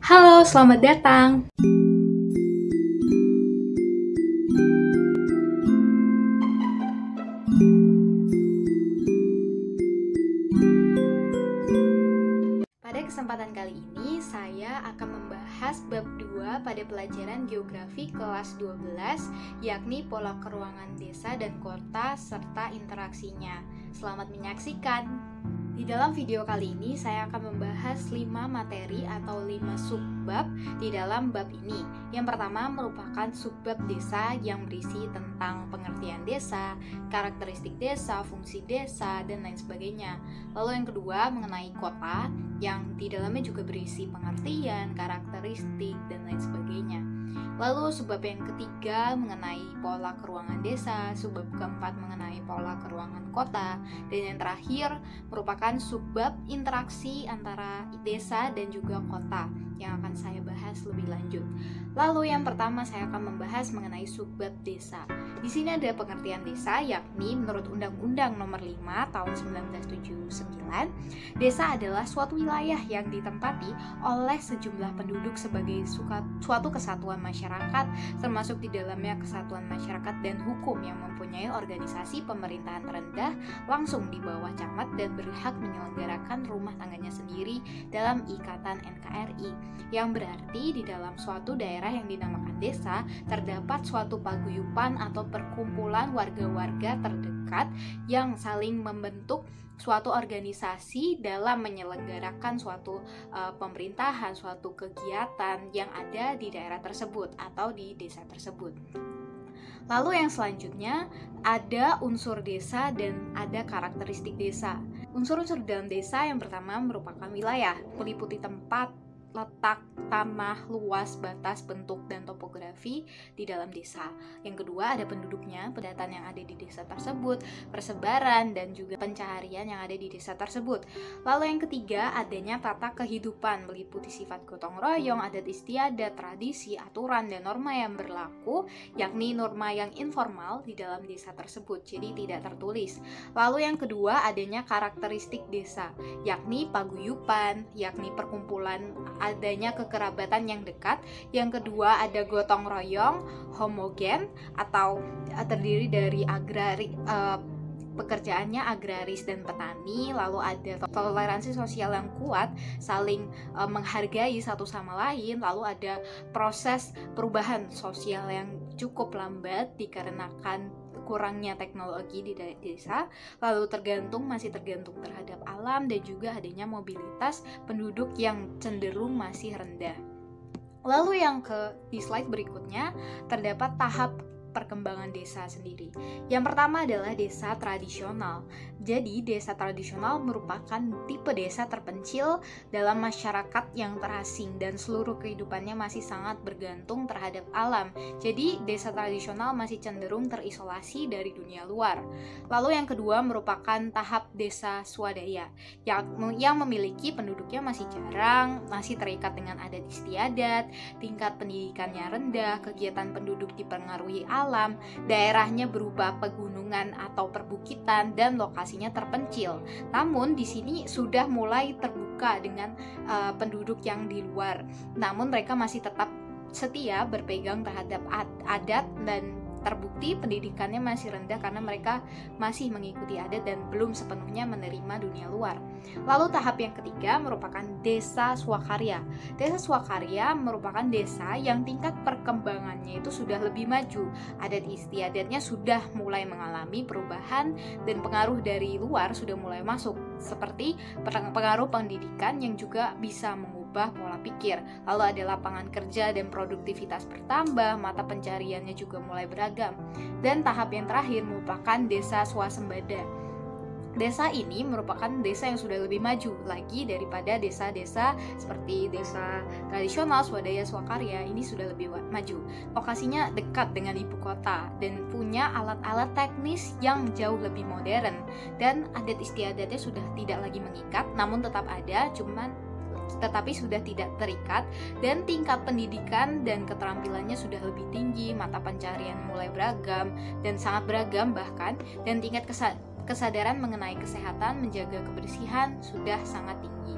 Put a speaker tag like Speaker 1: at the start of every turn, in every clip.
Speaker 1: Halo, selamat datang. Pada kesempatan kali ini, saya akan membahas bab 2 pada pelajaran geografi kelas 12, yakni pola keruangan desa dan kota serta interaksinya. Selamat menyaksikan. Di dalam video kali ini, saya akan membahas 5 materi atau 5 subbab di dalam bab ini. Yang pertama merupakan subbab desa yang berisi tentang pengertian desa, karakteristik desa, fungsi desa, dan lain sebagainya. Lalu yang kedua mengenai kota, yang di dalamnya juga berisi pengertian, karakteristik, dan lain sebagainya. Lalu subbab yang ketiga mengenai pola keruangan desa, subbab keempat mengenai pola keruangan kota, dan yang terakhir merupakan subbab interaksi antara desa dan juga kota yang akan saya bahas lebih lanjut. Lalu yang pertama saya akan membahas mengenai subbab desa. Di sini ada pengertian desa, yakni menurut Undang-Undang Nomor 5 Tahun 1979, desa adalah suatu wilayah yang ditempati oleh sejumlah penduduk sebagai suatu kesatuan masyarakat, termasuk di dalamnya kesatuan masyarakat dan hukum yang mempunyai organisasi pemerintahan terendah langsung di bawah camat dan berhak menyelenggarakan rumah tangganya sendiri dalam ikatan NKRI, yang berarti di dalam suatu daerah yang dinamakan desa terdapat suatu paguyuban atau perkumpulan warga-warga terdekat yang saling membentuk suatu organisasi dalam menyelenggarakan suatu pemerintahan, suatu kegiatan yang ada di daerah tersebut atau di desa tersebut. Lalu yang selanjutnya ada unsur desa dan ada karakteristik desa. Unsur-unsur dalam desa yang pertama merupakan wilayah, meliputi tempat, letak, tanah, luas, batas, bentuk, dan topografi di dalam desa. Yang kedua ada penduduknya, pendatang yang ada di desa tersebut, persebaran, dan juga pencaharian yang ada di desa tersebut. Lalu yang ketiga adanya tata kehidupan, meliputi sifat gotong royong, adat istiadat, tradisi, aturan, dan norma yang berlaku, yakni norma yang informal di dalam desa tersebut, jadi tidak tertulis. Lalu yang kedua adanya karakteristik desa, yakni paguyuban, yakni perkumpulan, adanya kekerabatan yang dekat. Yang kedua ada gotong royong, homogen atau terdiri dari pekerjaannya agraris dan petani. Lalu ada toleransi sosial yang kuat, saling menghargai satu sama lain. Lalu ada proses perubahan sosial yang cukup lambat dikarenakan kurangnya teknologi di desa, lalu masih tergantung terhadap alam, dan juga adanya mobilitas penduduk yang cenderung masih rendah. Lalu di slide berikutnya terdapat tahap perkembangan desa sendiri. Yang pertama adalah desa tradisional. Jadi desa tradisional merupakan tipe desa terpencil dalam masyarakat yang terasing dan seluruh kehidupannya masih sangat bergantung terhadap alam. Jadi desa tradisional masih cenderung terisolasi dari dunia luar. Lalu yang kedua merupakan tahap desa swadaya yang memiliki penduduknya masih jarang, masih terikat dengan adat istiadat, tingkat pendidikannya rendah, kegiatan penduduk dipengaruhi alam, daerahnya berupa pegunungan atau perbukitan, dan lokasinya terpencil. Namun di sini sudah mulai terbuka dengan penduduk yang di luar. Namun mereka masih tetap setia berpegang terhadap adat dan terbukti pendidikannya masih rendah karena mereka masih mengikuti adat dan belum sepenuhnya menerima dunia luar. Lalu tahap yang ketiga merupakan desa swakarya. Desa swakarya merupakan desa yang tingkat perkembangannya itu sudah lebih maju. Adat istiadatnya sudah mulai mengalami perubahan dan pengaruh dari luar sudah mulai masuk, seperti pengaruh pendidikan yang juga bisa mengubah pola pikir. Lalu ada lapangan kerja dan produktivitas bertambah, mata pencariannya juga mulai beragam. Dan tahap yang terakhir merupakan desa swasembada. Desa ini merupakan desa yang sudah lebih maju lagi daripada desa-desa seperti desa tradisional, swadaya, swakarya. Ini sudah lebih maju. Lokasinya dekat dengan ibu kota dan punya alat-alat teknis yang jauh lebih modern. Dan adat istiadatnya sudah tidak lagi mengikat, namun tetap ada, tetapi sudah tidak terikat, dan tingkat pendidikan dan keterampilannya sudah lebih tinggi, mata pencarian mulai beragam dan sangat beragam bahkan, dan tingkat kesadaran mengenai kesehatan, menjaga kebersihan sudah sangat tinggi.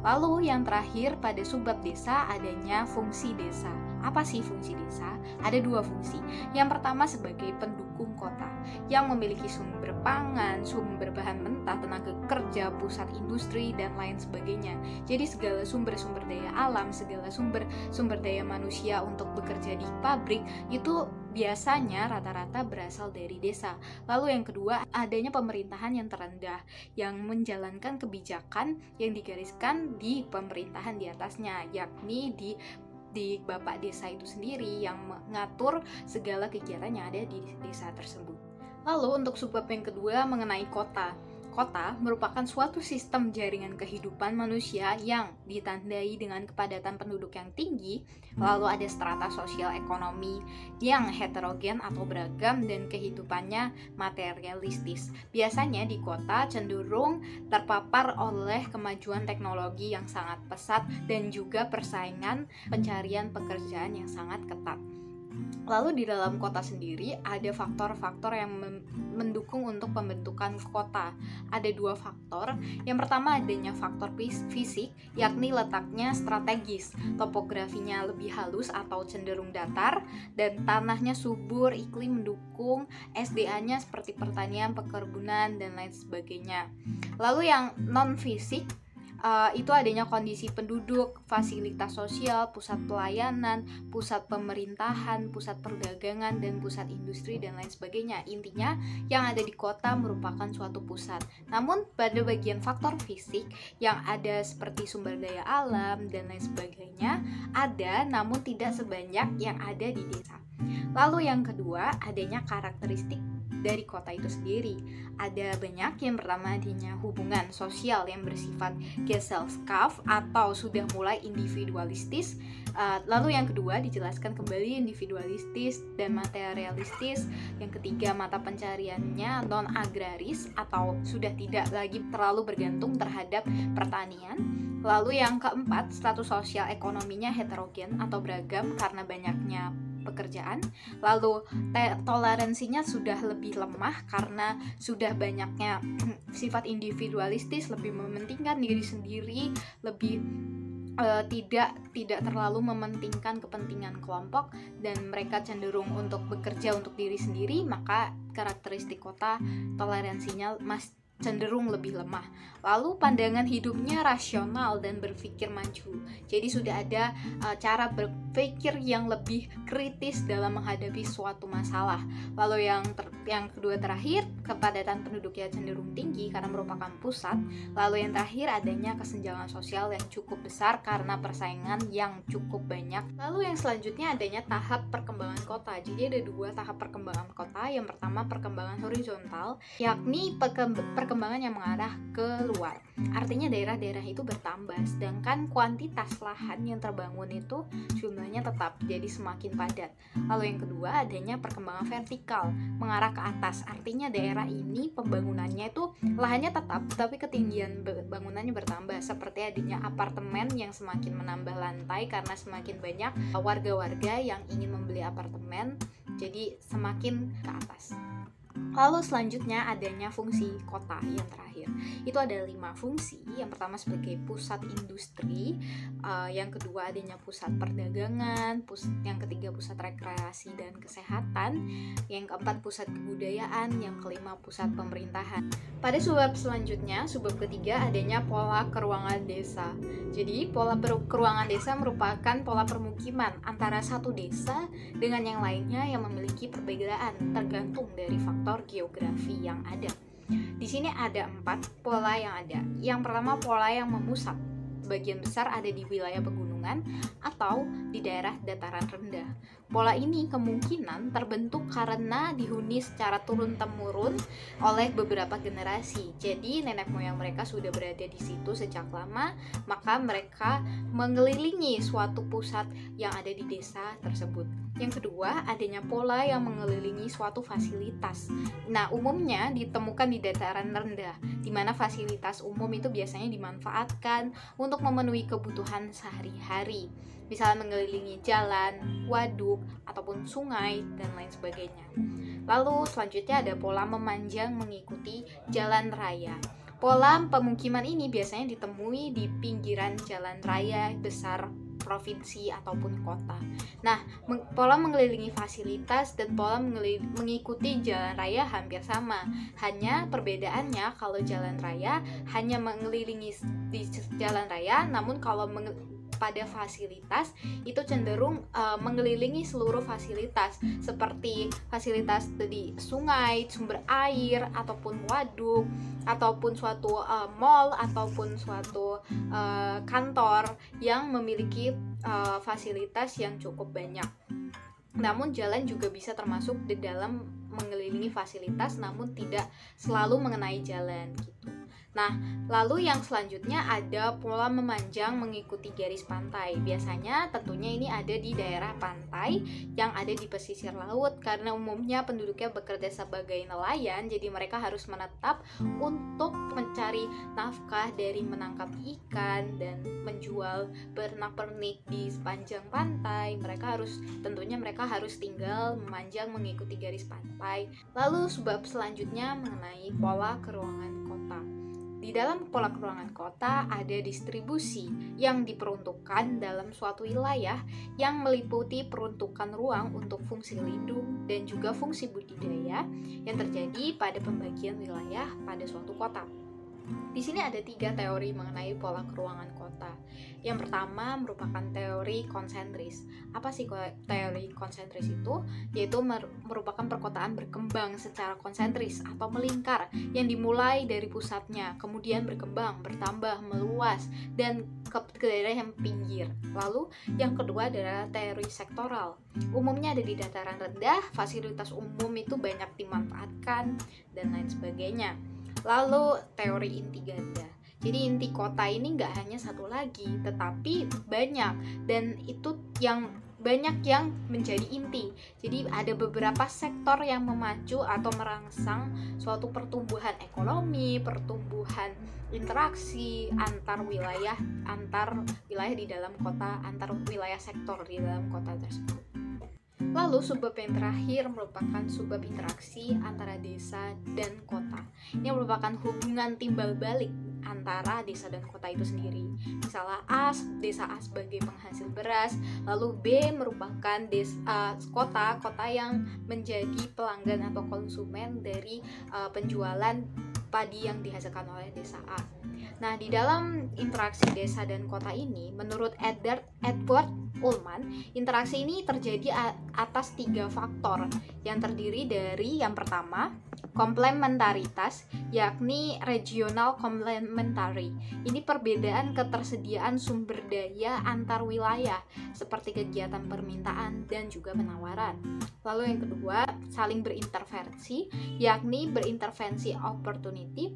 Speaker 1: Lalu yang terakhir pada subbab desa adanya fungsi desa. Apa sih fungsi desa? Ada dua fungsi. Yang pertama sebagai pendukung kota yang memiliki sumber pangan, sumber bahan mentah, tenaga kerja, pusat industri, dan lain sebagainya. Jadi segala sumber-sumber daya alam, segala sumber daya manusia untuk bekerja di pabrik itu biasanya rata-rata berasal dari desa. Lalu yang kedua, adanya pemerintahan yang terendah yang menjalankan kebijakan yang digariskan di pemerintahan di atasnya, yakni di bapak desa itu sendiri yang mengatur segala kegiatan yang ada di desa tersebut. Lalu untuk subbab yang kedua mengenai kota. Kota merupakan suatu sistem jaringan kehidupan manusia yang ditandai dengan kepadatan penduduk yang tinggi, lalu ada strata sosial ekonomi yang heterogen atau beragam, dan kehidupannya materialistis. Biasanya di kota cenderung terpapar oleh kemajuan teknologi yang sangat pesat dan juga persaingan pencarian pekerjaan yang sangat ketat. Lalu di dalam kota sendiri ada faktor-faktor yang mendukung untuk pembentukan kota. Ada dua faktor. Yang pertama adanya faktor fisik, yakni letaknya strategis, topografinya lebih halus atau cenderung datar, dan tanahnya subur, iklim mendukung, SDA-nya seperti pertanian, perkebunan, dan lain sebagainya. Lalu yang non-fisik, itu adanya kondisi penduduk, fasilitas sosial, pusat pelayanan, pusat pemerintahan, pusat perdagangan, dan pusat industri, dan lain sebagainya. Intinya, yang ada di kota merupakan suatu pusat. Namun, pada bagian faktor fisik yang ada seperti sumber daya alam dan lain sebagainya, ada namun tidak sebanyak yang ada di desa. Lalu yang kedua, adanya karakteristik dari kota itu sendiri. Ada banyak. Yang pertama adanya hubungan sosial yang bersifat Gesellschaft atau sudah mulai individualistis. Lalu yang kedua dijelaskan kembali individualistis dan materialistis. Yang ketiga mata pencariannya non agraris atau sudah tidak lagi terlalu bergantung terhadap pertanian. Lalu yang keempat, status sosial ekonominya heterogen atau beragam karena banyaknya pekerjaan. Lalu toleransinya sudah lebih lemah karena sudah banyaknya sifat individualistis, lebih mementingkan diri sendiri, lebih tidak terlalu mementingkan kepentingan kelompok, dan mereka cenderung untuk bekerja untuk diri sendiri. Maka karakteristik kota toleransinya cenderung lebih lemah. Lalu pandangan hidupnya rasional dan berpikir maju. Jadi sudah ada cara berpikir yang lebih kritis dalam menghadapi suatu masalah. Lalu yang kedua terakhir, kepadatan penduduknya cenderung tinggi karena merupakan pusat. Lalu yang terakhir adanya kesenjangan sosial yang cukup besar karena persaingan yang cukup banyak. Lalu yang selanjutnya adanya tahap perkembangan kota. Jadi ada dua tahap perkembangan kota. Yang pertama perkembangan horizontal, yakni perkembangan yang mengarah ke luar. Artinya daerah-daerah itu bertambah, sedangkan kuantitas lahan yang terbangun itu jumlahnya tetap, jadi semakin padat. Lalu yang kedua adanya perkembangan vertikal, mengarah ke atas. Artinya daerah ini pembangunannya itu lahannya tetap, tapi ketinggian bangunannya bertambah, seperti adanya apartemen yang semakin menambah lantai karena semakin banyak warga-warga yang ingin membeli apartemen, jadi semakin ke atas. Lalu selanjutnya adanya fungsi kota yang terakhir. Itu ada 5 fungsi. Yang pertama sebagai pusat industri, yang kedua adanya pusat perdagangan, yang ketiga pusat rekreasi dan kesehatan, yang keempat pusat kebudayaan, yang kelima pusat pemerintahan. Pada subbab selanjutnya, subbab ketiga adanya pola keruangan desa. Jadi pola keruangan desa merupakan pola permukiman antara satu desa dengan yang lainnya yang memiliki perbedaan tergantung dari faktor geografi yang ada. Di sini ada 4 pola yang ada. Yang pertama pola yang memusat. Sebagian besar ada di wilayah pegunungan atau di daerah dataran rendah. Pola ini kemungkinan terbentuk karena dihuni secara turun-temurun oleh beberapa generasi. Jadi nenek moyang mereka sudah berada di situ sejak lama, maka mereka mengelilingi suatu pusat yang ada di desa tersebut. Yang kedua, adanya pola yang mengelilingi suatu fasilitas. Nah, umumnya ditemukan di dataran rendah, di mana fasilitas umum itu biasanya dimanfaatkan untuk memenuhi kebutuhan sehari-hari. Misalnya mengelilingi jalan, waduk, ataupun sungai, dan lain sebagainya. Lalu selanjutnya ada pola memanjang mengikuti jalan raya. Pola pemukiman ini biasanya ditemui di pinggiran jalan raya besar provinsi ataupun kota. Nah, pola mengelilingi fasilitas dan pola mengikuti jalan raya hampir sama. Hanya perbedaannya kalau jalan raya hanya mengelilingi di jalan raya, namun kalau pada fasilitas itu cenderung mengelilingi seluruh fasilitas seperti fasilitas di sungai, sumber air, ataupun waduk, ataupun suatu mall, ataupun suatu kantor yang memiliki fasilitas yang cukup banyak. Namun jalan juga bisa termasuk di dalam mengelilingi fasilitas, namun tidak selalu mengenai jalan gitu. Nah, lalu yang selanjutnya ada pola memanjang mengikuti garis pantai. Biasanya tentunya ini ada di daerah pantai yang ada di pesisir laut, karena umumnya penduduknya bekerja sebagai nelayan, jadi mereka harus menetap untuk mencari nafkah dari menangkap ikan dan menjual pernak-pernik di sepanjang pantai. Tentunya mereka harus tinggal memanjang mengikuti garis pantai. Lalu sebab selanjutnya mengenai pola keruangan kota. Di dalam pola keruangan kota ada distribusi yang diperuntukkan dalam suatu wilayah yang meliputi peruntukan ruang untuk fungsi lindung dan juga fungsi budidaya yang terjadi pada pembagian wilayah pada suatu kota. Di sini ada 3 teori mengenai pola keruangan kota. Yang pertama merupakan teori konsentris. Apa sih teori konsentris itu? Yaitu merupakan perkotaan berkembang secara konsentris atau melingkar yang dimulai dari pusatnya, kemudian berkembang, bertambah, meluas, dan ke daerah yang pinggir. Lalu yang kedua adalah teori sektoral. Umumnya ada di dataran rendah, fasilitas umum itu banyak dimanfaatkan, dan lain sebagainya. Lalu teori inti ganda. Jadi inti kota ini nggak hanya satu lagi, tetapi banyak, dan itu yang banyak yang menjadi inti. Jadi ada beberapa sektor yang memacu atau merangsang suatu pertumbuhan ekonomi, pertumbuhan interaksi antar wilayah di dalam kota, antar wilayah sektor di dalam kota tersebut. Lalu subbab yang terakhir merupakan subbab interaksi antara desa dan kota. Ini merupakan hubungan timbal balik antara desa dan kota itu sendiri. Misalnya desa A sebagai penghasil beras, lalu B merupakan kota yang menjadi pelanggan atau konsumen dari penjualan padi yang dihasilkan oleh desa A. Nah, di dalam interaksi desa dan kota ini, menurut Edward Ullman, interaksi ini terjadi atas 3 faktor yang terdiri dari yang pertama, komplementaritas, yakni regional complementary. Ini perbedaan ketersediaan sumber daya antar wilayah seperti kegiatan permintaan dan juga penawaran. Lalu yang kedua, saling berintervensi, yakni berintervensi opportunity,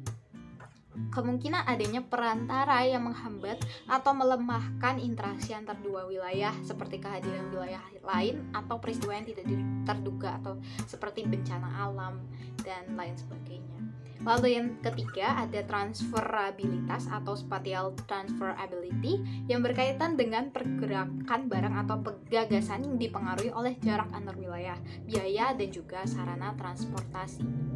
Speaker 1: kemungkinan adanya perantara yang menghambat atau melemahkan interaksi antar dua wilayah seperti kehadiran wilayah lain atau peristiwa yang tidak terduga atau seperti bencana alam dan lain sebagainya. Lalu yang ketiga ada transferabilitas atau spatial transferability yang berkaitan dengan pergerakan barang atau gagasan yang dipengaruhi oleh jarak antar wilayah, biaya dan juga sarana transportasi.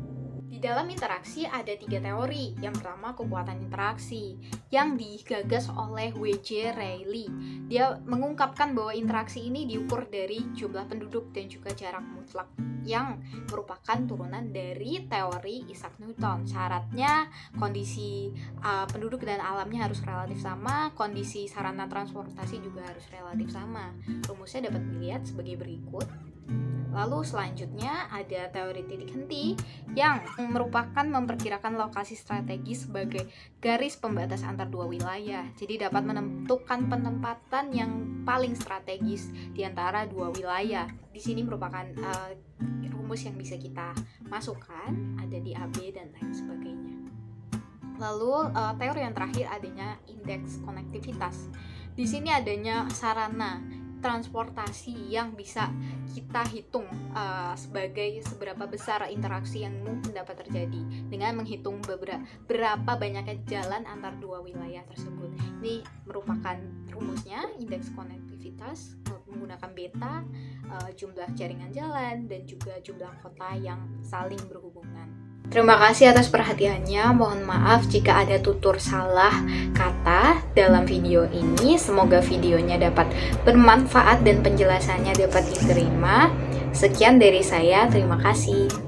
Speaker 1: Di dalam interaksi ada 3 teori. Yang pertama kekuatan interaksi yang digagas oleh W.J. Reilly. Dia mengungkapkan bahwa interaksi ini diukur dari jumlah penduduk dan juga jarak mutlak yang merupakan turunan dari teori Isaac Newton. Syaratnya kondisi penduduk dan alamnya harus relatif sama, kondisi sarana transportasi juga harus relatif sama. Rumusnya dapat dilihat sebagai berikut. Lalu selanjutnya ada teori titik henti yang merupakan memperkirakan lokasi strategis sebagai garis pembatas antar dua wilayah. Jadi dapat menentukan penempatan yang paling strategis di antara dua wilayah. Di sini merupakan rumus yang bisa kita masukkan, ada di AB dan lain sebagainya. Lalu teori yang terakhir adanya indeks konektivitas. Di sini adanya sarana transportasi yang bisa kita hitung sebagai seberapa besar interaksi yang mungkin dapat terjadi dengan menghitung berapa banyaknya jalan antar dua wilayah tersebut. Ini merupakan rumusnya indeks konektivitas menggunakan beta, jumlah jaringan jalan dan juga jumlah kota yang saling berhubungan. Terima kasih atas perhatiannya. Mohon maaf jika ada tutur salah kata dalam video ini. Semoga videonya dapat bermanfaat dan penjelasannya dapat diterima. Sekian dari saya, terima kasih.